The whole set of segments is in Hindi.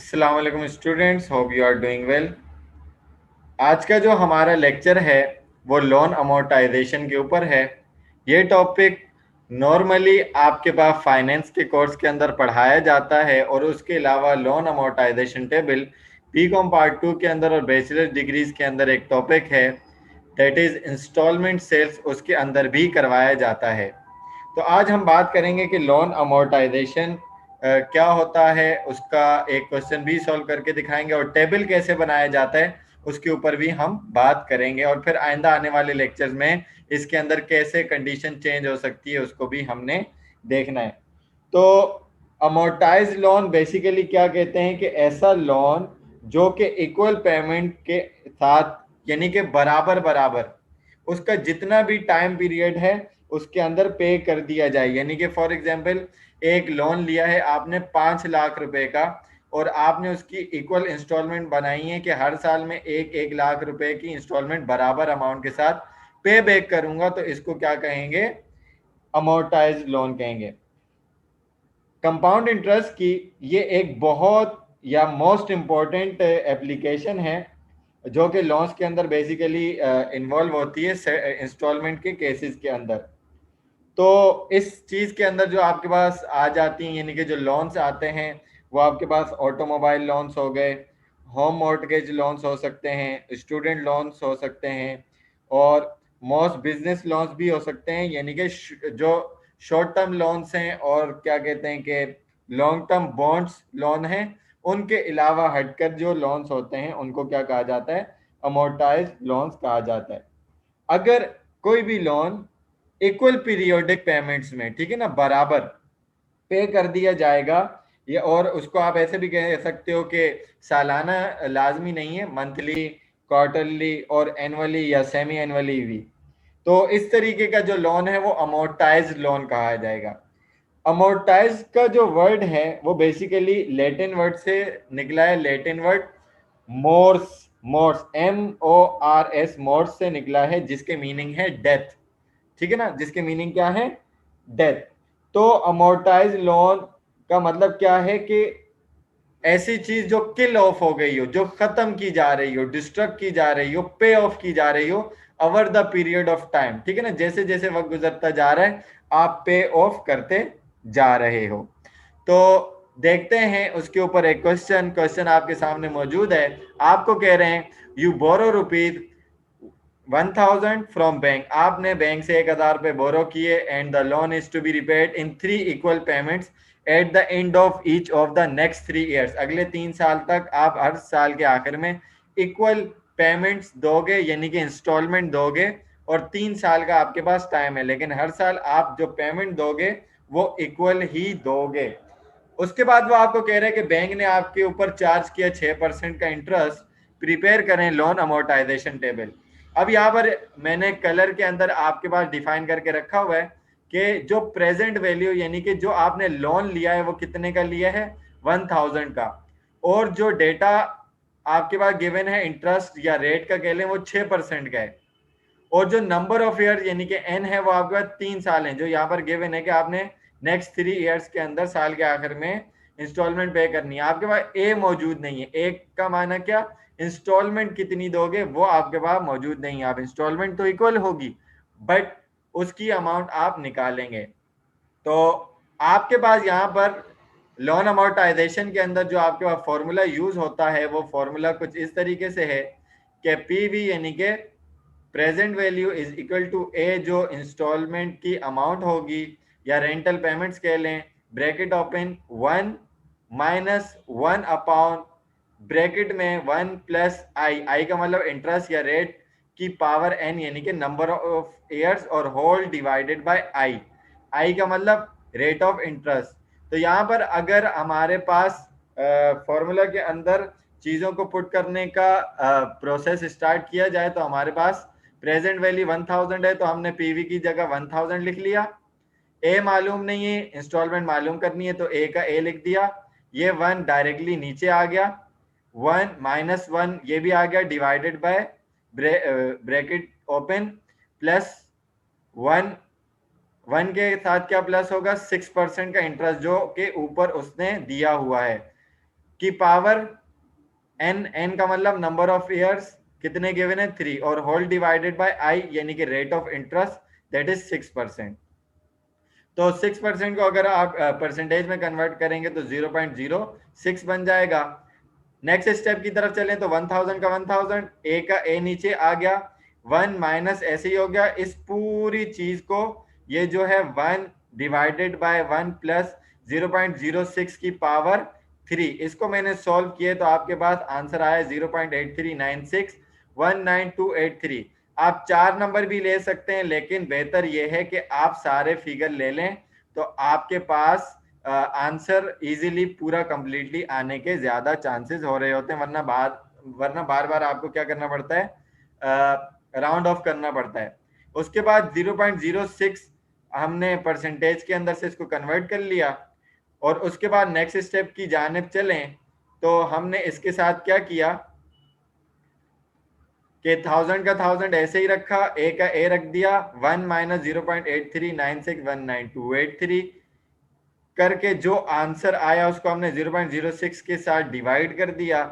अस्सलाम वालेकुम students, hope you are doing well. आज का जो हमारा लेक्चर है वो लोन अमोर्टाइजेशन के ऊपर है। ये टॉपिक नॉर्मली आपके पास फाइनेंस के कोर्स के अंदर पढ़ाया जाता है और उसके अलावा loan amortization table BCom part 2 के अंदर और बैचलर डिग्रीज के अंदर एक टॉपिक है, दैट इज इंस्टॉलमेंट सेल्स, उसके अंदर भी करवाया जाता है। तो आज हम बात करेंगे कि लोन अमोर्टाइजेशन क्या होता है, उसका एक क्वेश्चन भी सॉल्व करके दिखाएंगे और टेबल कैसे बनाया जाता है उसके ऊपर भी हम बात करेंगे, और फिर आइंदा आने वाले लेक्चर्स में इसके अंदर कैसे कंडीशन चेंज हो सकती है उसको भी हमने देखना है। तो अमोर्टाइज लोन बेसिकली क्या कहते हैं कि ऐसा लोन जो कि इक्वल पेमेंट के साथ, यानी कि बराबर बराबर उसका जितना भी टाइम पीरियड है उसके अंदर पे कर दिया जाए। यानी कि फॉर एग्जांपल एक लोन लिया है आपने 5 लाख रुपए का और आपने उसकी इक्वल इंस्टॉलमेंट बनाई है कि हर साल में 1-1 लाख रुपए की इंस्टॉलमेंट बराबर अमाउंट के साथ पे बैक करूंगा, तो इसको क्या कहेंगे? अमोर्टाइज लोन कहेंगे। कंपाउंड इंटरेस्ट की ये एक बहुत या मोस्ट इंपॉर्टेंट एप्लीकेशन है जो कि लॉन्स के अंदर बेसिकली इन्वॉल्व होती है इंस्टॉलमेंट के केसेस के अंदर। तो इस चीज के अंदर जो आपके पास आ जाती हैं, यानी कि जो लोन्स आते हैं वो आपके पास ऑटोमोबाइल लोन्स हो गए, होम मॉर्टगेज लोन्स हो सकते हैं, स्टूडेंट लोन्स हो सकते हैं और मोस्ट बिजनेस लोन्स भी हो सकते हैं। यानी कि जो शॉर्ट टर्म लोन्स हैं और क्या कहते हैं कि लॉन्ग टर्म बॉन्ड्स लोन हैं, उनके अलावा हटकर जो लोन्स होते हैं उनको क्या कहा जाता है? अमोर्टाइज लोन्स कहा जाता है। अगर कोई भी लोन इक्वल पीरियोडिक पेमेंट्स में, ठीक है ना, बराबर पे कर दिया जाएगा, ये और उसको आप ऐसे भी कह सकते हो कि सालाना लाजमी नहीं है, मंथली, क्वार्टरली और एनुअली या सेमी एनुअली भी। तो इस तरीके का जो लोन है वो अमोर्टाइज लोन कहा जाएगा। अमोर्टाइज का जो वर्ड है वो बेसिकली लैटिन वर्ड से निकला है। Latin word mors, mors MORS, mors से निकला है, जिसके मीनिंग है डेथ। ठीक है ना, जिसके मीनिंग क्या है? डेथ। तो अमोर्टाइज लोन का मतलब क्या है कि ऐसी चीज जो किल ऑफ हो गई हो, जो खत्म की जा रही हो, डिस्ट्रक्ट की जा रही हो, पे ऑफ की जा रही हो over the period of time. ठीक है ना, जैसे जैसे वक्त गुजरता जा रहा है आप पे ऑफ करते जा रहे हो। तो देखते हैं उसके ऊपर एक क्वेश्चन, क्वेश्चन आपके सामने मौजूद है। आपको कह रहे हैं you borrow rupees 1000 from bank, आपने बैंक से 1000 रुपए बोरो किए and the loan is to be repaid in 3 equal payments at the end of each of the next 3 years. अगले 3 साल तक आप हर साल के आखिर में इक्वल पेमेंट्स दोगे, यानी कि इंस्टॉलमेंट दोगे, और 3 साल का आपके पास टाइम है, लेकिन हर साल आप जो पेमेंट दोगे वो इक्वल ही दोगे। उसके बाद वो आपको कह रहे हैं कि बैंक ने आपके ऊपर चार्ज किया 6% का इंटरेस्ट, प्रिपेयर करें लोन अमोर्टाइजेशन टेबल। अब यहाँ पर मैंने कलर के अंदर आपके पास डिफाइन करके रखा हुआ है कि जो प्रेजेंट वैल्यू, यानी कि जो आपने लोन लिया है वो कितने का लिया है? 1000 का, और जो डेटा आपके पास गिवन है इंटरेस्ट या रेट का कह लें वो 6% का है, और जो नंबर ऑफ ईयर यानी कि एन है वो आपके पास 3 साल है, जो यहाँ पर गिवन है कि आपने नेक्स्ट 3 ईयर्स के अंदर साल के आखिर में इंस्टॉलमेंट पे करनी है। आपके पास ए मौजूद नहीं है। ए का माना क्या? इंस्टॉलमेंट कितनी दोगे वो आपके पास मौजूद नहीं है। आप इंस्टॉलमेंट तो इक्वल होगी बट उसकी अमाउंट आप निकालेंगे। तो आपके पास यहाँ पर लोन अमोर्टाइजेशन के अंदर जो आपके पास फॉर्मूला यूज होता है वो फॉर्मूला कुछ इस तरीके से है कि पीवी यानी कि present value is equal to A, जो इंस्टॉलमेंट की अमाउंट होगी या रेंटल पेमेंट्स कह लें, ब्रैकेट ओपन 1 - 1 अपॉन ब्रैकेट में 1 प्लस आई, आई का मतलब इंटरेस्ट या रेट की पावर एन, यानी कि नंबर ऑफ ईयर्स, और होल डिवाइडेड बाय आई, आई का मतलब रेट ऑफ इंटरेस्ट। तो यहाँ पर अगर हमारे पास फॉर्मूला के अंदर चीज़ों को पुट करने का प्रोसेस स्टार्ट किया जाए तो हमारे पास प्रेजेंट वैल्यू 1000 है, तो हमने पीवी की जगह 1000 लिख लिया। ए मालूम नहीं है, इंस्टॉलमेंट मालूम करनी है, तो ए का ए लिख दिया। ये 1 डायरेक्टली नीचे आ गया, 1 - 1 ये भी आ गया, divided by bracket open plus 1, 1 के साथ क्या प्लस होगा? 6% का इंटरेस्ट जो के ऊपर उसने दिया हुआ है। की पावर n का मतलब नंबर ऑफ ईयर्स कितने गिवन है 3 और होल डिवाइडेड बाय आई यानी कि rate of interest that is 6%। तो 6% को अगर आप परसेंटेज में कन्वर्ट करेंगे तो 0.06 बन जाएगा। नेक्स्ट स्टेप की तरफ चलें तो 1000 का 1000 ए का ए नीचे आ गया, 1 माइनस ऐसे ही हो गया। इस पूरी चीज को ये जो है 1 डिवाइडेड बाय 1 प्लस 0.06 की पावर 3, इसको मैंने सॉल्व किए तो आपके पास आंसर आया 0.8396 19283। आप 4 नंबर भी ले सकते हैं लेकिन बेहतर यह है कि आप सारे फिगर ले लें तो आपके पास आंसर इजीली पूरा कंप्लीटली आने के ज्यादा चांसेस हो रहे होते हैं, वरना बार बार आपको क्या करना पड़ता है, राउंड ऑफ करना पड़ता है। उसके बाद 0.06 हमने परसेंटेज के अंदर से इसको कन्वर्ट कर लिया और उसके बाद नेक्स्ट स्टेप की जानिब चलें तो हमने इसके साथ क्या किया कि 1000 का 1000 ऐसे ही रखा, ए का ए रख दिया, 1 माइनस 0.8396198283 करके जो आंसर आया उसको हमने 0.06 के साथ डिवाइड कर दिया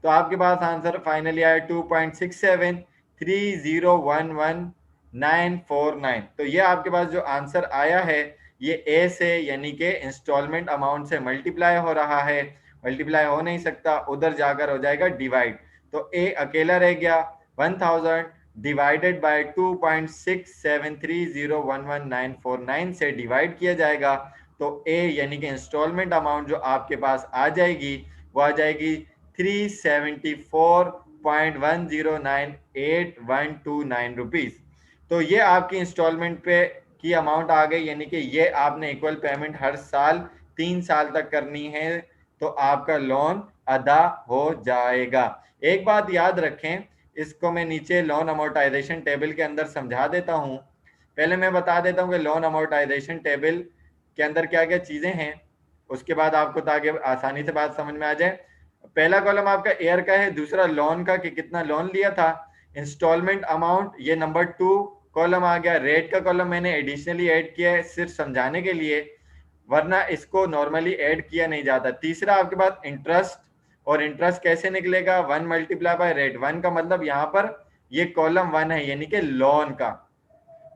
तो आपके पास आंसर फाइनली आया 2.6730111949। तो ये आपके पास जो आंसर आया है ये ए से यानी कि इंस्टॉलमेंट अमाउंट से मल्टीप्लाई हो रहा है, मल्टीप्लाई हो नहीं सकता, उधर जाकर हो जाएगा डिवाइड। तो ए अकेला रह गया, 1000 डिवाइडेड बाय 2.6730111949 से डिवाइड किया जाएगा तो ए यानी कि इंस्टॉलमेंट अमाउंट जो आपके पास आ जाएगी वो आ जाएगी 374.1098,129 रुपीज। तो ये आपकी इंस्टॉलमेंट पे की अमाउंट आ गई, यानी कि ये आपने इक्वल पेमेंट हर साल 3 साल तक करनी है तो आपका लोन अदा हो जाएगा। एक बात याद रखें, इसको मैं नीचे लोन अमोर्टाइजेशन टेबल के अंदर समझा देता हूं। पहले मैं बता देता हूं कि लोन अमोर्टाइजेशन टेबल के अंदर क्या क्या चीजें हैं, उसके बाद आपको ताकि आसानी से बात समझ में आ जाए। पहला कॉलम आपका एयर का है, दूसरा लोन का कि कितना लोन लिया था, इंस्टॉलमेंट अमाउंट ये नंबर 2 कॉलम आ गया। रेट का कॉलम मैंने एडिशनली ऐड किया है सिर्फ समझाने के लिए, वरना इसको नॉर्मली ऐड किया नहीं जाता। तीसरा आपके पास इंटरेस्ट, और इंटरेस्ट कैसे निकलेगा, 1 मल्टीप्लाई बाय रेट। 1 का मतलब यहाँ पर ये कॉलम 1 है यानी कि लोन का।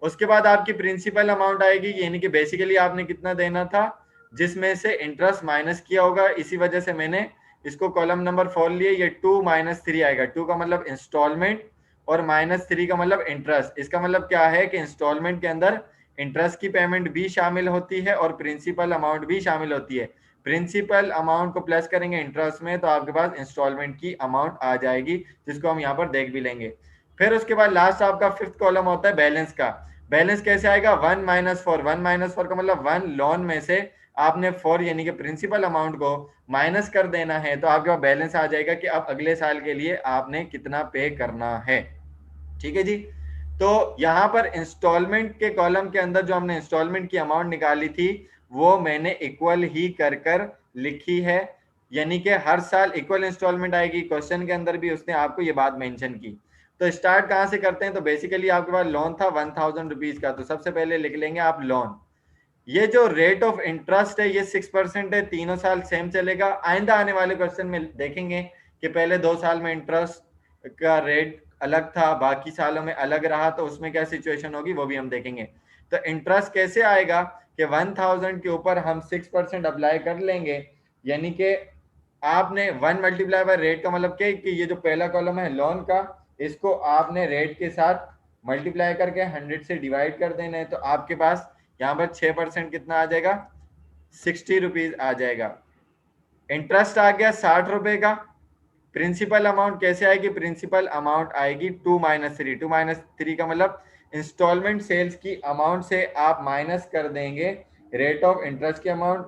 उसके बाद आपकी प्रिंसिपल अमाउंट आएगी यानी कि बेसिकली आपने कितना देना था जिसमें से इंटरेस्ट माइनस किया होगा, इसी वजह से मैंने इसको कॉलम नंबर 4 लिए। ये 2 माइनस 3 आएगा, 2 का मतलब इंस्टॉलमेंट और माइनस 3 का मतलब इंटरेस्ट। इसका मतलब क्या है कि इंस्टॉलमेंट के अंदर इंटरेस्ट की पेमेंट भी शामिल होती है और प्रिंसिपल अमाउंट भी शामिल होती है। प्रिंसिपल अमाउंट को प्लस करेंगे इंटरेस्ट में तो आपके पास इंस्टॉलमेंट की अमाउंट आ जाएगी, जिसको हम यहाँ पर देख भी लेंगे। फिर उसके बाद लास्ट आपका 5th कॉलम होता है बैलेंस का। बैलेंस कैसे आएगा, 1 माइनस 4। 1 माइनस 4 का मतलब 1 लोन में से आपने 4 यानी कि प्रिंसिपल अमाउंट को माइनस कर देना है तो आपके पास बैलेंस आ जाएगा कि अब अगले साल के लिए आपने कितना पे करना है। ठीक है जी। तो यहाँ पर इंस्टॉलमेंट के कॉलम के अंदर जो हमने इंस्टॉलमेंट की अमाउंट निकाली थी वो मैंने इक्वल ही कर लिखी है, यानी कि हर साल इक्वल इंस्टॉलमेंट आएगी। क्वेश्चन के अंदर भी उसने आपको ये बात मेंशन की। तो स्टार्ट कहाँ से करते हैं, तो बेसिकली आपके पास लोन था 1000 रुपीज का, तो सबसे पहले लिख लेंगे आप लोन। ये जो रेट ऑफ इंटरेस्ट है ये 6% है, तीनों साल सेम चलेगा। आइंदा आने वाले क्वेश्चन में देखेंगे कि पहले 2 साल में इंटरेस्ट का रेट अलग था, बाकी सालों में अलग रहा, तो उसमें क्या सिचुएशन होगी वो भी हम देखेंगे। तो इंटरेस्ट कैसे आएगा कि 1000 के ऊपर हम 6% अप्लाई कर लेंगे, यानी कि आपने 1 मल्टीप्लाई बाय रेट का मतलब क्या कि ये जो पहला कॉलम है लोन का, इसको आपने रेट के साथ मल्टीप्लाई करके 100 से डिवाइड कर देना है तो आपके पास यहाँ पर 6% कितना आ जाएगा, 60 रुपीज आ जाएगा। इंटरेस्ट आ गया 60 रुपए का। प्रिंसिपल अमाउंट कैसे आएगी, प्रिंसिपल अमाउंट आएगी 2 माइनस 3। 2 माइनस 3 का मतलब इंस्टॉलमेंट सेल्स की अमाउंट से आप माइनस कर देंगे रेट ऑफ इंटरेस्ट की अमाउंट।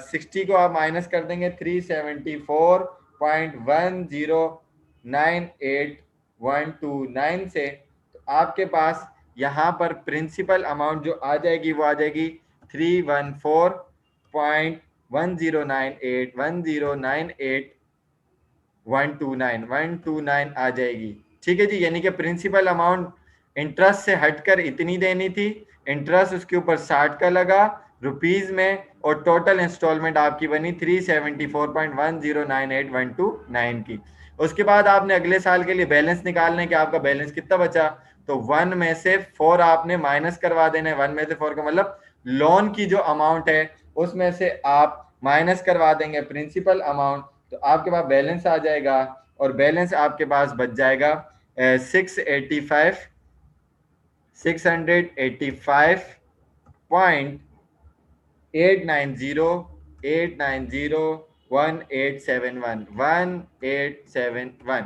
60 को आप माइनस कर देंगे 374.1098,129 से, तो आपके पास यहाँ पर प्रिंसिपल अमाउंट जो आ जाएगी वो आ जाएगी 314.1098,129 आ जाएगी। ठीक है जी, यानी कि प्रिंसिपल अमाउंट इंटरेस्ट से हटकर इतनी देनी थी, इंटरेस्ट उसके ऊपर 60 का लगा रुपीज में, और टोटल इंस्टॉलमेंट आपकी बनी 374.109812 की। उसके बाद आपने अगले साल के लिए बैलेंस निकालने कि आपका बैलेंस कितना बचा, तो 1 में से 4 आपने माइनस करवा देना है। 1 में से 4 का मतलब लोन की जो अमाउंट है उसमें से आप माइनस करवा देंगे प्रिंसिपल अमाउंट, तो आपके पास बैलेंस आ जाएगा और बैलेंस आपके पास बच जाएगा 685,688.890,1871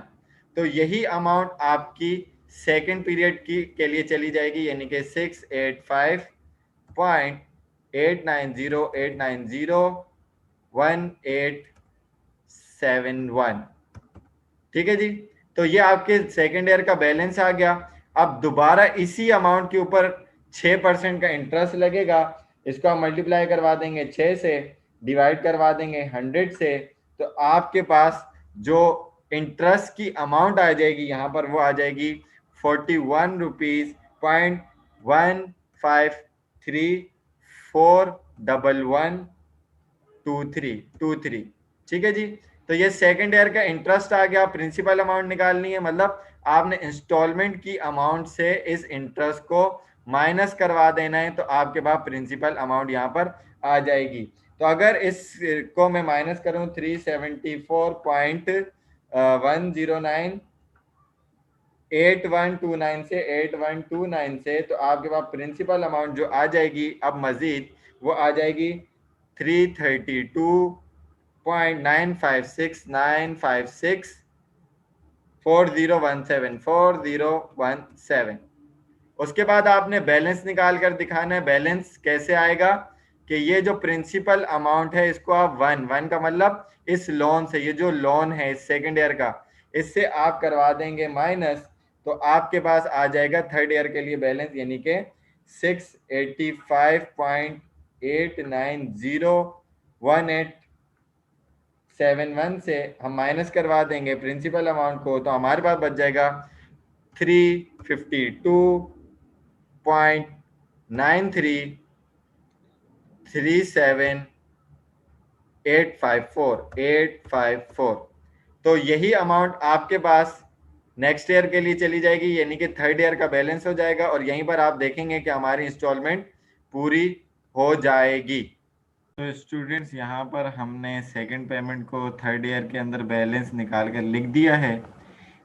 तो यही अमाउंट आपकी सेकेंड पीरियड की के लिए चली जाएगी, यानी कि 685.890,1871। ठीक है जी। तो ये आपके सेकेंड ईयर का बैलेंस आ गया। अब दोबारा इसी अमाउंट के ऊपर 6% का इंटरेस्ट लगेगा, इसको हम मल्टीप्लाई करवा देंगे 6 से, डिवाइड करवा देंगे 100 से, तो आपके पास जो इंटरेस्ट की अमाउंट आ जाएगी यहाँ पर वो आ जाएगी 41 रुपीज.15341123। ठीक है जी। तो ये सेकेंड ईयर का इंटरेस्ट आ गया। प्रिंसिपल अमाउंट निकालनी है, मतलब आपने इंस्टॉलमेंट की अमाउंट से इस इंटरेस्ट को माइनस करवा देना है, तो आपके पास प्रिंसिपल अमाउंट यहाँ पर आ जाएगी। तो अगर इसको मैं माइनस करूं 374.109 8129 से 8129 से, तो आपके पास प्रिंसिपल अमाउंट जो आ जाएगी अब मजीद वो आ जाएगी 332.956,956,4017 उसके बाद आपने बैलेंस निकाल कर दिखाना है। बैलेंस कैसे आएगा कि ये जो प्रिंसिपल अमाउंट है इसको आप वन वन का मतलब इस लोन से, ये जो लोन है इस सेकेंड ईयर का, इससे आप करवा देंगे माइनस, तो आपके पास आ जाएगा थर्ड ईयर के लिए बैलेंस, यानी कि 685.890,1871 से हम माइनस करवा देंगे प्रिंसिपल अमाउंट को, तो हमारे पास बच जाएगा 352.9337,854 तो यही अमाउंट आपके पास नेक्स्ट ईयर के लिए चली जाएगी, यानी कि थर्ड ईयर का बैलेंस हो जाएगा, और यहीं पर आप देखेंगे कि हमारी इंस्टॉलमेंट पूरी हो जाएगी। तो स्टूडेंट्स यहाँ पर हमने सेकंड पेमेंट को थर्ड ईयर के अंदर बैलेंस निकाल कर लिख दिया है।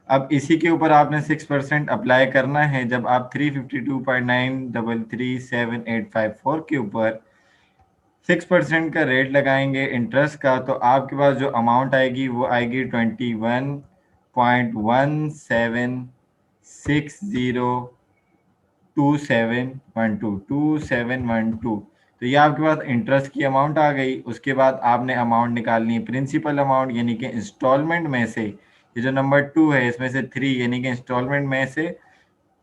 अब इसी के ऊपर आपने 6% अप्लाई करना है। जब आप 352.93337,854 के ऊपर 6% का रेट लगाएंगे इंटरेस्ट का, तो आपके पास जो अमाउंट आएगी वो आएगी 21.17602712 तो ये आपके पास इंटरेस्ट की अमाउंट आ गई। उसके बाद आपने अमाउंट निकालनी है प्रिंसिपल अमाउंट, यानी कि इंस्टॉलमेंट में से, ये जो नंबर 2 है इसमें से 3 यानी कि इंस्टॉलमेंट में से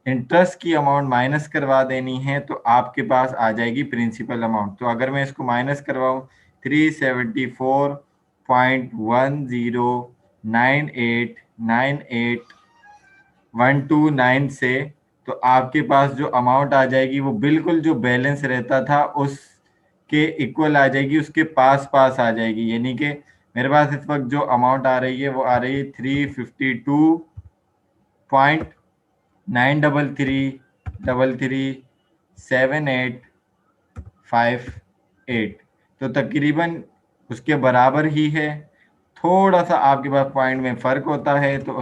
इंटरेस्ट की अमाउंट माइनस करवा देनी है, तो आपके पास आ जाएगी प्रिंसिपल अमाउंट। तो अगर मैं इसको माइनस करवाऊँ 374.109898,129 से, तो आपके पास जो अमाउंट आ जाएगी वो बिल्कुल जो बैलेंस रहता था उसके इक्वल आ जाएगी, उसके पास पास आ जाएगी। यानी कि मेरे पास इस वक्त जो अमाउंट आ रही है वो आ रही है 352.933337858 तो तकरीबन उसके बराबर ही है। थोड़ा सा आपके पास पॉइंट में फ़र्क होता है तो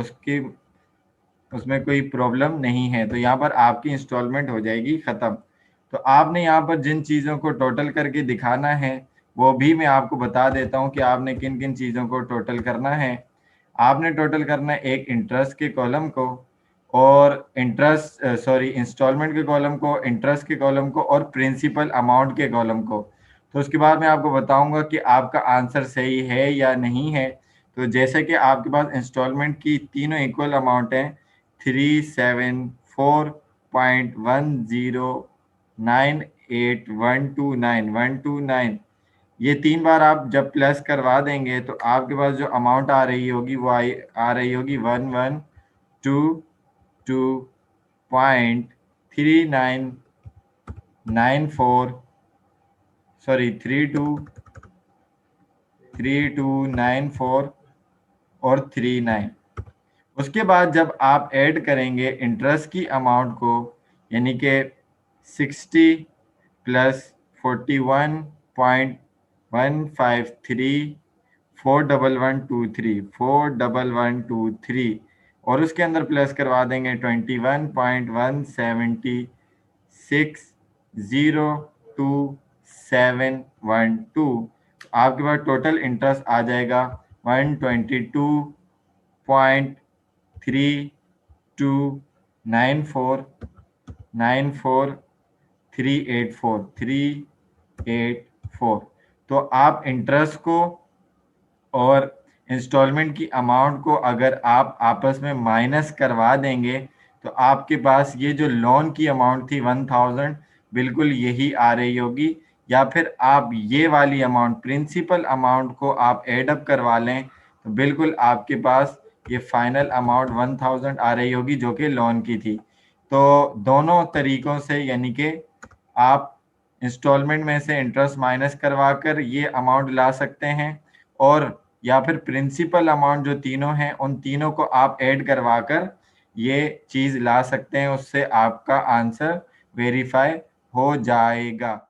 उसमें कोई प्रॉब्लम नहीं है। तो यहाँ पर आपकी इंस्टॉलमेंट हो जाएगी ख़त्म। तो आपने यहाँ पर जिन चीज़ों को टोटल करके दिखाना है वो भी मैं आपको बता देता हूँ कि आपने किन किन चीज़ों को टोटल करना है। आपने टोटल करना है एक इंटरेस्ट के कॉलम को और इंस्टॉलमेंट के कॉलम को, इंटरेस्ट के कॉलम को और प्रिंसिपल अमाउंट के कॉलम को। तो उसके बाद मैं आपको बताऊंगा कि आपका आंसर सही है या नहीं है। तो जैसे कि आपके पास इंस्टॉलमेंट की तीनों इक्वल अमाउंट है 374.1098129 ये 3 बार आप जब प्लस करवा देंगे तो आपके पास जो अमाउंट आ रही होगी वो आ रही होगी 1122.3994 सॉरी 3294 और 39। उसके बाद जब आप ऐड करेंगे इंटरेस्ट की अमाउंट को, यानी कि 60 प्लस 41.153 41123 और उसके अंदर प्लस करवा देंगे 21.176 02712। आपके पास टोटल इंटरेस्ट आ जाएगा 122.3294 तो आप इंटरेस्ट को और इंस्टॉलमेंट की अमाउंट को अगर आप आपस में माइनस करवा देंगे तो आपके पास ये जो लोन की अमाउंट थी 1000 बिल्कुल यही आ रही होगी। या फिर आप ये वाली अमाउंट प्रिंसिपल अमाउंट को आप एड अप करवा लें तो बिल्कुल आपके पास ये फाइनल अमाउंट 1000 आ रही होगी जो कि लोन की थी। तो दोनों तरीकों से, यानी कि आप इंस्टॉलमेंट में से इंटरेस्ट माइनस करवा कर ये अमाउंट ला सकते हैं, और या फिर प्रिंसिपल अमाउंट जो तीनों हैं उन तीनों को आप ऐड करवा कर ये चीज़ ला सकते हैं। उससे आपका आंसर वेरीफाई हो जाएगा।